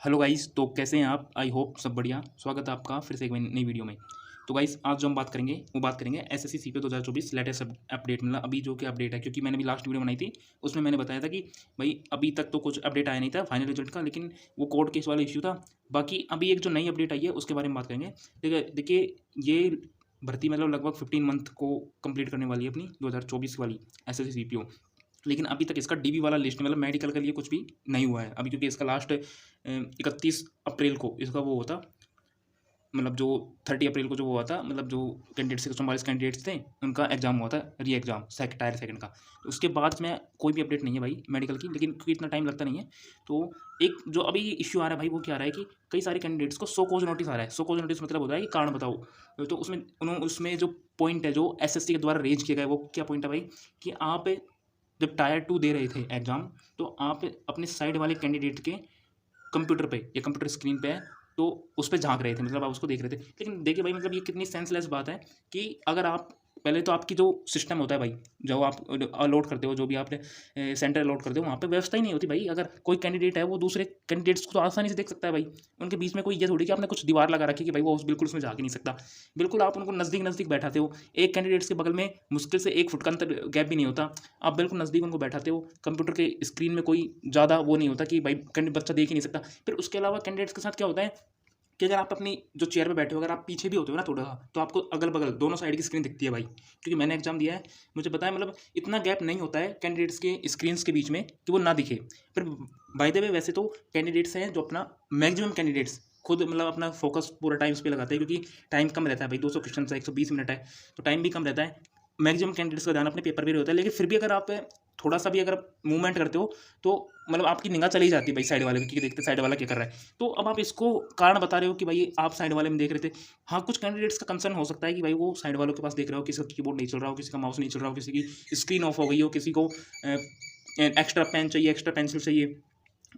Hello guys, तो कैसे हैं आप? आई होप सब बढ़िया। स्वागत है आपका फिर से एक नई वीडियो में। तो गाइस, आज जो हम बात करेंगे एसएससी सीपीओ 2024 लेटेस्ट अपडेट, मतलब अभी जो कि अपडेट है, क्योंकि मैंने भी लास्ट वीडियो बनाई थी उसमें मैंने बताया था कि भाई अभी तक तो कुछ अपडेट आया नहीं था फाइनल रिजल्ट का, लेकिन वो कोर्ट केस वाला इश्यू था। बाकी अभी एक जो नई अपडेट आई है उसके बारे में बात करेंगे। देखिए ये भर्ती मतलब लगभग 15 मंथ को कंप्लीट करने वाली है अपनी 2024 वाली एसएससी सीपीओ। लेकिन अभी तक इसका डीबी वाला लिस्ट मतलब मेडिकल के लिए कुछ भी नहीं हुआ है अभी, क्योंकि इसका लास्ट 31 अप्रैल को इसका वो होता, मतलब जो 30 अप्रैल को जो वो हुआ था, मतलब जो कैंडिडेट्स 144 कैंडिडेट्स थे उनका एग्जाम हुआ था, री एग्जाम टायर सेकंड का। तो उसके बाद में कोई भी अपडेट नहीं है भाई मेडिकल की, लेकिन क्योंकि इतना टाइम लगता नहीं है। तो एक जो अभी इश्यू आ रहा है भाई वो क्या आ रहा है कि कई सारे कैंडिडेट्स को सो कॉज नोटिस आ रहा है। सो कॉज नोटिस मतलब होता है कि कारण बताओ। तो उसमें जो पॉइंट है जो एसएससी के द्वारा रेज किया गया है, वो क्या पॉइंट है भाई कि आप जब टायर 2 दे रहे थे एग्ज़ाम, तो आप अपने साइड वाले कैंडिडेट के कंप्यूटर पे या कंप्यूटर स्क्रीन पे है, तो उस पे झाँक रहे थे, मतलब आप उसको देख रहे थे। लेकिन देखिए भाई, मतलब ये कितनी सेंसलेस बात है कि अगर आप पहले तो आपकी जो सिस्टम होता है भाई, जो आप अलॉट करते हो, जो भी आपने सेंटर अलॉट करते हो, वहाँ पे व्यवस्था ही नहीं होती भाई। अगर कोई कैंडिडेट है वो दूसरे कैंडिडेट्स को तो आसानी से देख सकता है भाई। उनके बीच में कोई ये थोड़ी कि आपने कुछ दीवार लगा रखी है कि भाई वो बिल्कुल उसमें झाँक ही नहीं सकता। बिल्कुल आप उनको नज़दीक नज़दीक बैठाते हो, एक कैंडिडेट्स के बगल में मुश्किल से 1 फुट का अंतर गैप भी नहीं होता। आप बिल्कुल नज़दीक उनको बैठाते हो, कंप्यूटर के स्क्रीन में कोई ज़्यादा वो नहीं होता कि भाई बच्चा देख ही नहीं सकता। फिर उसके अलावा कैंडिडेट्स के साथ क्या होता है कि अगर आप अपनी जो चेयर पे बैठे हो, अगर आप पीछे भी होते हो ना थोड़ा सा, तो आपको अगल-बगल दोनों साइड की स्क्रीन दिखती है भाई। क्योंकि मैंने एग्ज़ाम दिया है, मुझे पता है, मतलब इतना गैप नहीं होता है कैंडिडेट्स के स्क्रीन्स के बीच में कि वो ना दिखे। फिर बाय द वे वैसे तो कैंडिडेट्स हैं जो अपना मैक्सिमम कैंडिडेट्स खुद मतलब अपना फ़ोकस पूरा टाइम उस पे लगाते हैं, क्योंकि टाइम कम रहता है भाई, 200 क्वेश्चन है, 120 मिनट है, तो टाइम भी कम रहता है। मैक्सिमम कैंडिडेट्स का ध्यान अपने पेपर पे भी होता है, लेकिन फिर भी अगर आप थोड़ा-सा भी अगर मूवमेंट करते हो, तो मतलब आपकी निगाह चली जाती है भाई साइड वाले पे कि देखते साइड वाला क्या कर रहा है। तो अब आप इसको कारण बता रहे हो कि भाई आप साइड वाले में देख रहे थे। हाँ, कुछ कैंडिडेट्स का कंसर्न हो सकता है कि भाई वो साइड वालों के पास देख रहे हो, किसी का कीबोर्ड नहीं चल रहा हो, किसी का माउस नहीं चल रहा हो, किसी की स्क्रीन ऑफ हो गई हो, किसी को एक्स्ट्रा पेन चाहिए, एक्स्ट्रा पेंसिल चाहिए,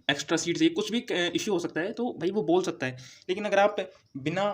एक्स्ट्रा सीट चाहिए, कुछ भी इश्यू हो सकता है, तो भाई वो बोल सकता है। लेकिन अगर आप बिना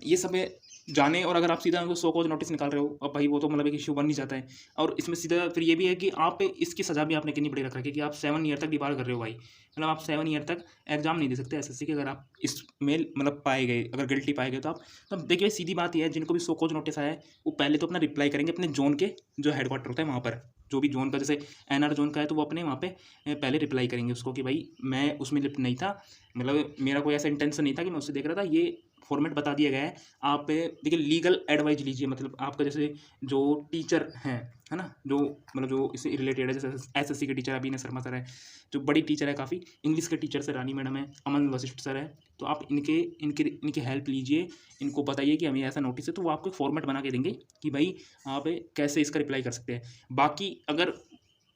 ये सब जाने और अगर आप सीधा उनको सो कॉज नोटिस निकाल रहे हो, अब भाई वो तो मतलब एक इश्यू बन ही जाता है। और इसमें सीधा फिर ये भी है कि आप इसकी सज़ा भी आपने कितनी बड़ी रख रखी है कि आप 7 ईयर तक डिबार कर रहे हो भाई। मतलब आप 7 ईयर तक एग्ज़ाम नहीं दे सकते एसएससी के, अगर आप इसमें मतलब पाए गए, अगर गिल्टी पाए गए तो आप। तो अब देखिए सीधी बात ये है, जिनको भी सो कॉज नोटिस आया है, वो पहले तो अपना रिप्लाई करेंगे अपने ज़ोन के जो हेडक्वार्टर होता है वहाँ पर। जो भी ज़ोन का, जैसे एनआर ज़ोन का है, तो वो अपने वहाँ पे पहले रिप्लाई करेंगे उसको कि भाई मैं उसमें लिप्त नहीं था, मतलब मेरा कोई ऐसा इंटेंशन नहीं था कि मैं उससे देख रहा था, ये फॉर्मेट बता दिया गया है। आप देखिए लीगल एडवाइस लीजिए, मतलब आपका जैसे जो टीचर हैं, है ना, जो मतलब जो इससे रिलेटेड है, जैसे एसएससी के टीचर अभिनय शर्मा सर है, जो बड़ी टीचर है काफ़ी, इंग्लिश के टीचर से रानी मैडम है, अमन वशिष्ठ सर है। तो आप इनके इनके इनकी हेल्प लीजिए, इनको बताइए कि हमें ऐसा नोटिस है, तो वो आपको एक फॉर्मेट बना के देंगे कि भाई आप कैसे इसका रिप्लाई कर सकते हैं। बाकी अगर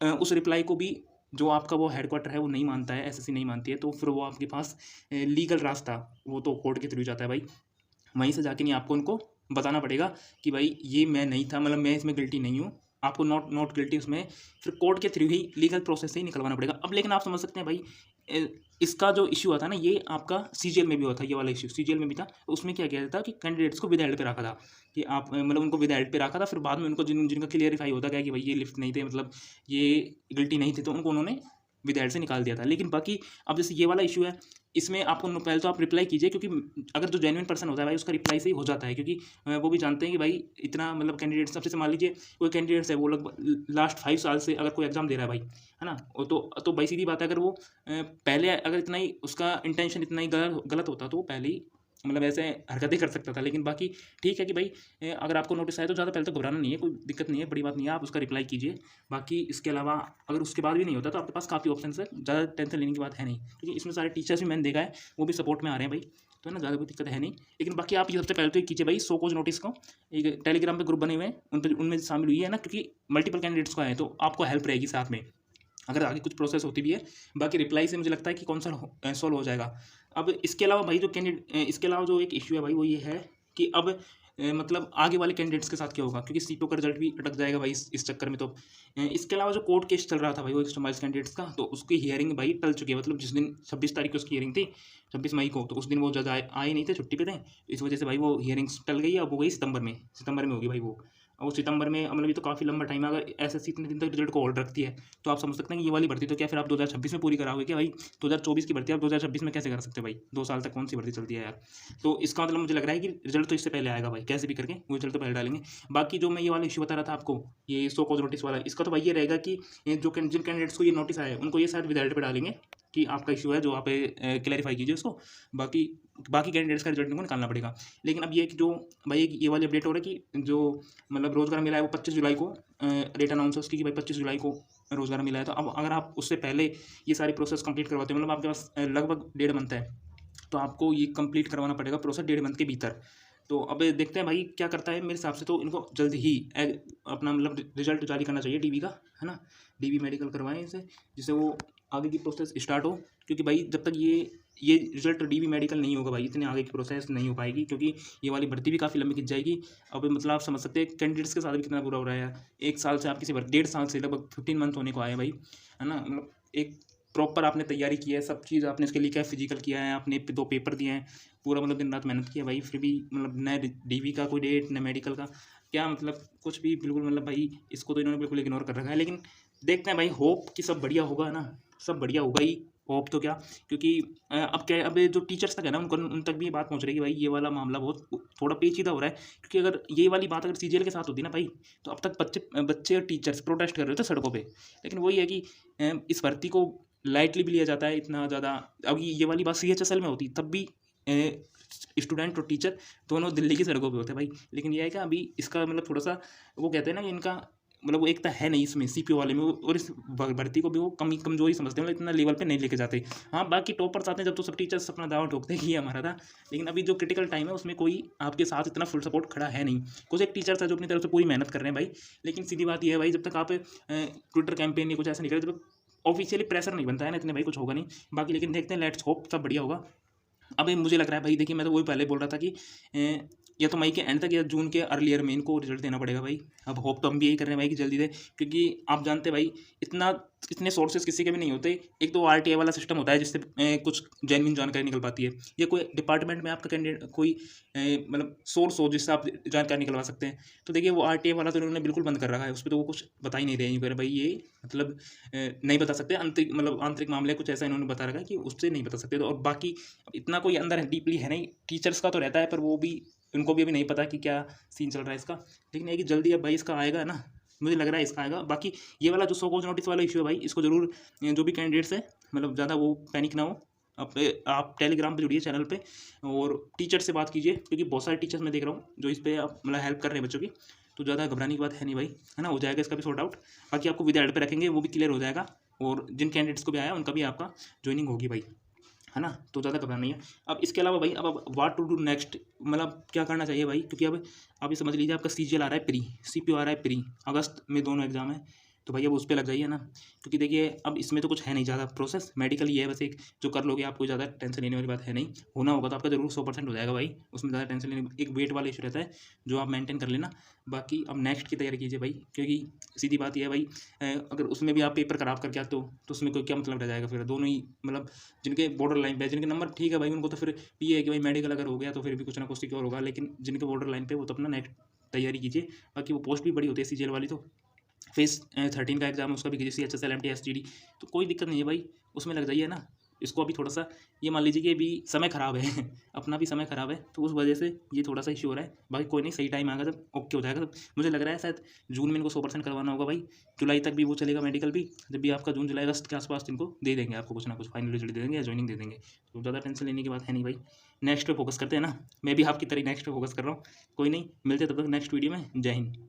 उस रिप्लाई को भी जो आपका वो हेडक्वार्टर है वो नहीं मानता है, एसएससी नहीं मानती है, तो फिर वो आपके पास लीगल रास्ता, वो तो कोर्ट के थ्रू जाता है भाई। वहीं से जाके नहीं आपको उनको बताना पड़ेगा कि भाई ये मैं नहीं था, मतलब मैं इसमें गिल्टी नहीं हूँ। आपको नॉट नॉट गिल्टी उसमें फिर कोर्ट के थ्रू ही लीगल प्रोसेस से ही निकलवाना पड़ेगा। अब लेकिन आप समझ सकते हैं भाई, इसका जो इश्यू हुआ था ना, ये आपका सीजीएल में भी हुआ था, ये वाला इश्यू सीजीएल में भी था। तो उसमें क्या किया था कि कैंडिडेट्स को विद हेल्ड पे रखा था, कि आप मतलब उनको विद हेल्ड पे रखा था। फिर बाद में उनको जिनका क्लियरिफाई होता गया कि भाई ये लिफ्ट नहीं थे, मतलब ये गिल्टी नहीं थे, तो उनको उन्होंने विद हेल्ड से निकाल दिया था। लेकिन बाकी अब जैसे ये वाला इशू है, इसमें आपको पहले तो आप रिप्लाई कीजिए, क्योंकि अगर जो जेन्युइन पर्सन होता है भाई उसका रिप्लाई से ही हो जाता है, क्योंकि वो भी जानते हैं कि भाई इतना मतलब कैंडिडेट सबसे से मान लीजिए कोई कैंडिडेट्स है वो लगभग लास्ट 5 साल से अगर कोई एग्जाम दे रहा है भाई, है ना, वो तो भाई सीधी बात है, अगर वो पहले अगर इतना ही उसका इंटेंशन इतना ही गलत होता तो वो पहले ही मतलब ऐसे हरकतें कर सकता था। लेकिन बाकी ठीक है कि भाई अगर आपको नोटिस आए तो ज़्यादा पहले तो घबराना नहीं है, कोई दिक्कत नहीं है, बड़ी बात नहीं है, आप उसका रिप्लाई कीजिए। बाकी इसके अलावा अगर उसके बाद भी नहीं होता तो आपके पास काफ़ी ऑप्शन है, ज़्यादा टेंशन लेने की बात है नहीं, क्योंकि इसमें सारे टीचर्स भी मैंने देखा है वो भी सपोर्ट में आ रहे हैं भाई, तो है ना, ज़्यादा कोई दिक्कत है नहीं। लेकिन बाकी आप ये सबसे पहले तो ये कीजिए भाई, सो कॉज नोटिस को एक टेलीग्राम पे ग्रुप बने हुए हैं, उन पर उनमें शामिल हुई है ना, क्योंकि मल्टीपल कैंडिडेट्स को आए तो आपको हेल्प रहेगी साथ में, अगर आगे कुछ प्रोसेस होती भी है। बाकी रिप्लाई से मुझे लगता है कि कौन सा सॉल्व हो जाएगा। अब इसके अलावा भाई जो इसके अलावा जो एक इश्यू है भाई वो ये है कि अब मतलब आगे वाले कैंडिडेट्स के साथ क्या होगा, क्योंकि सीटों का रिजल्ट भी अटक जाएगा भाई इस चक्कर में। तो इसके अलावा जो कोर्ट केस चल रहा था भाई वो 122 कैंडिडेट्स का, तो उसकी हियरिंग भाई टल चुकी है। मतलब जिस दिन 26 तारीख को उसकी हियरिंग थी, 26 मई को, तो उस दिन वो जज आए नहीं थे, छुट्टी पे थे, इस वजह से भाई वो हियरिंग्स टल गई। अब हो गई सितंबर में होगी भाई वो। और सितंबर में मतलब ये तो काफ़ी लंबा टाइम है। अगर एसएससी इतने दिन तक रिजल्ट को होल्ड रखती है तो आप समझ सकते हैं कि ये वाली भर्ती तो क्या फिर आप 2026 में पूरी कराओगे क्या भाई? 2024 की भर्ती आप 2026 में कैसे कर सकते हैं भाई? 2 साल तक कौन सी भर्ती चलती है यार? तो इसका मतलब मुझे लग रहा है कि रिजल्ट तो इससे पहले आएगा भाई, कैसे भी करके वो रिजल्ट तो पहले डालेंगे। बाकी जो मैं ये वाला इश्यू बता रहा था आपको, ये सो कॉज नोटिस वाला, इसका तो भाई ये रहेगा कि जिन कैंडिडेट्स को ये नोटिस आया है उनको ये शायद विद पे डालेंगे कि आपका इशू है, जो आप क्लैरिफाई कीजिए उसको। बाकी बाकी कैंडिडेट्स का रिजल्ट इनको निकालना पड़ेगा। लेकिन अब ये कि जो भाई ये वाली अपडेट हो रहा है कि जो मतलब रोजगार मिला है वो 25 जुलाई को डेट अनाउंस है उसकी कि भाई 25 जुलाई को रोजगार मिला है। तो अब अगर आप उससे पहले ये सारी प्रोसेस कंप्लीट करवाते हो, मतलब आपके पास लगभग 1.5 मंथ है, तो आपको ये कंप्लीट करवाना पड़ेगा प्रोसेस 1.5 मंथ के भीतर। तो अब देखते हैं भाई क्या करता है। मेरे हिसाब से तो इनको जल्द ही अपना मतलब रिजल्ट जारी करना चाहिए डीबी का, है ना। डीबी मेडिकल करवाएं इसे, जिससे वो आगे की प्रोसेस स्टार्ट हो। क्योंकि भाई जब तक ये रिजल्ट डीबी मेडिकल नहीं होगा भाई, इतने आगे की प्रोसेस नहीं हो पाएगी, क्योंकि ये वाली भर्ती भी काफ़ी लंबी खिंच जाएगी। अब मतलब आप समझ सकते हैं कैंडिडेट्स के साथ भी कितना बुरा हो रहा है। 1 साल से आप किसी 1.5 साल से लगभग 15 मंथ होने को आए भाई, है ना। मतलब एक प्रॉपर आपने तैयारी की है, सब चीज़ आपने इसके लिए क्या फिजिकल किया है, आपने 2 पेपर दिए हैं, पूरा मतलब दिन रात मेहनत की है भाई, फिर भी मतलब न डीवी का कोई डेट न मेडिकल का क्या मतलब कुछ भी, बिल्कुल मतलब भाई इसको तो इन्होंने बिल्कुल इग्नोर कर रखा है। लेकिन देखते हैं भाई, होप कि सब बढ़िया होगा ना, सब बढ़िया होगा ही। होप तो क्या, क्योंकि अब क्या है, अब जो टीचर्स तक है ना उन तक भी ये बात पहुंच रही है कि भाई ये वाला मामला बहुत थोड़ा पेचीदा हो रहा है। क्योंकि अगर ये वाली बात अगर सीजीएल के साथ होती ना भाई, तो अब तक बच्चे और टीचर्स प्रोटेस्ट कर रहे थे सड़कों पे। लेकिन वही है कि इस भर्ती को लाइटली भी लिया जाता है इतना ज़्यादा। अब ये वाली बात सीएचएसएल में होती तब भी स्टूडेंट और टीचर दोनों दिल्ली की सड़कों पे होते हैं भाई। लेकिन ये है कि अभी इसका मतलब थोड़ा सा वो कहते हैं ना कि इनका मतलब वो एकता है नहीं इसमें, सीपीओ वाले में, और इस भर्ती को भी वो कमजोरी समझते हैं, मतलब इतना लेवल पे नहीं लेके जाते। हाँ बाकी टॉपर्स आते हैं जब, तो सब टीचर्स अपना दावा ठोकते हैं कि ये हमारा था। लेकिन अभी जो क्रिटिकल टाइम है उसमें कोई आपके साथ इतना फुल सपोर्ट खड़ा है नहीं। कुछ एक टीचर्स है जो अपनी तरफ से पूरी मेहनत कर रहे हैं भाई। लेकिन सीधी बात यह है भाई, जब तक आप ट्विटर कैंपेन या कुछ ऐसा नहीं करे, जब तक ऑफिशियली प्रेशर नहीं बनता है ना, इतने भाई कुछ होगा नहीं। बाकी लेकिन देखते हैं, लेट्स होप सब बढ़िया होगा। अब मुझे लग रहा है भाई, देखिए मैं तो वही पहले बोल रहा था कि या तो मई के एंड तक या जून के अर्लियर में इनको रिजल्ट देना पड़ेगा भाई। अब होप तो हम भी यही कर रहे हैं भाई कि जल्दी दे, क्योंकि आप जानते हैं भाई इतने सोर्सेज किसी के भी नहीं होते। एक तो आरटीआई वाला सिस्टम होता है जिससे कुछ जेन्युइन जानकारी निकल पाती है, या कोई डिपार्टमेंट में आपका कैंडिडेट कोई मतलब सोर्स हो जिससे आप जानकारी निकलवा सकते हैं। तो देखिए वो आरटीआई वाला तो उन्होंने बिल्कुल बंद कर रखा है, उस पर तो वो कुछ बता ही नहीं रहे हैं भाई, ये मतलब नहीं बता सकते। आंतरिक मामले कुछ ऐसा इन्होंने बता रखा है कि उससे नहीं बता सकते। तो और बाकी इतना कोई अंदर डीपली है नहीं, टीचर्स का तो रहता है, पर वो भी उनको भी अभी नहीं पता कि क्या सीन चल रहा है इसका। लेकिन ये कि जल्दी अब भाई इसका आएगा ना, मुझे लग रहा है इसका आएगा। बाकी ये वाला जो सो कॉज नोटिस वाला इशू है भाई, इसको जरूर जो भी कैंडिडेट्स है मतलब ज़्यादा वो पैनिक ना हो। आप टेलीग्राम पे जुड़िए चैनल पे, और टीचर से बात कीजिए, क्योंकि बहुत सारे टीचर्स मैं देख रहा हूँ जो इस पर आप मतलब हेल्प कर रहे हैं बच्चों की। तो ज़्यादा घबराने की बात है नहीं भाई, है ना, हो जाएगा इसका भी सॉर्ट आउट। बाकी आपको विद एड पे रखेंगे, वो भी क्लियर हो जाएगा, और जिन कैंडिडेट्स को भी आया उनका भी आपका ज्वाइनिंग होगी भाई, है ना। तो ज़्यादा घबराना नहीं है। अब इसके अलावा भाई अब व्हाट टू डू नेक्स्ट, मतलब क्या करना चाहिए भाई, क्योंकि अब आप ये समझ लीजिए आपका सीजीएल आ रहा है प्री, सीपीओ आ रहा है प्री, अगस्त में दोनों एग्जाम है। तो भाई अब उस पर लग जाइए ना, क्योंकि देखिए अब इसमें तो कुछ है नहीं ज़्यादा प्रोसेस, मेडिकल ही है बस एक, जो कर लोगे आपको ज़्यादा टेंशन लेने वाली बात है नहीं। होना होगा तो आपका जरूर 100% हो जाएगा भाई, उसमें ज़्यादा टेंशन लेने, एक वेट वाला इशू रहता है जो आप मेंटेन कर लेना। बाकी अब नेक्स्ट की तैयारी कीजिए भाई, क्योंकि सीधी बात यह है भाई, अगर उसमें भी आप पेपर खराब करके आते हो तो उसमें कोई क्या मतलब रह जाएगा फिर। दोनों ही मतलब जिनके बॉर्डर लाइन पे, जिनके नंबर ठीक है भाई, उनको तो फिर ये है कि भाई मेडिकल अगर हो गया तो फिर भी कुछ ना कुछ सिक्योर होगा। लेकिन जिनके बॉर्डर लाइन पे, वो तो अपना नेक्स्ट तैयारी कीजिए। बाकी वो पोस्ट भी बड़ी होती है सीजीएल वाली, तो फेज 13 का एग्जाम है उसका भी कीजिए, CHSL MT SGD, तो कोई दिक्कत नहीं है भाई, उसमें लग जाइए ना। इसको अभी थोड़ा सा ये मान लीजिए कि अभी समय ख़राब है अपना भी समय ख़राब है, तो उस वजह से ये थोड़ा सा इशू हो रहा है। बाकी कोई नहीं, सही टाइम आएगा जब ओके हो जाएगा। तब मुझे लग रहा है शायद जून में इनको 100% करवाना होगा भाई, जुलाई तक भी वो चलेगा मेडिकल भी। जब भी आपका जून जुलाई अगस्त के आसपास इनको दे देंगे, आपको कुछ ना कुछ फाइनल रिजल्ट दे देंगे या ज्वाइनिंग दे देंगे। तो ज़्यादा टेंशन लेने की बात है नहीं भाई। नेक्स्ट पे फोकस करते हैं ना, मैं भी आपकी तरह नेक्स्ट पे फोकस कर रहा हूँ। कोई नहीं, मिलते तब तक नेक्स्ट वीडियो में। जय हिंद।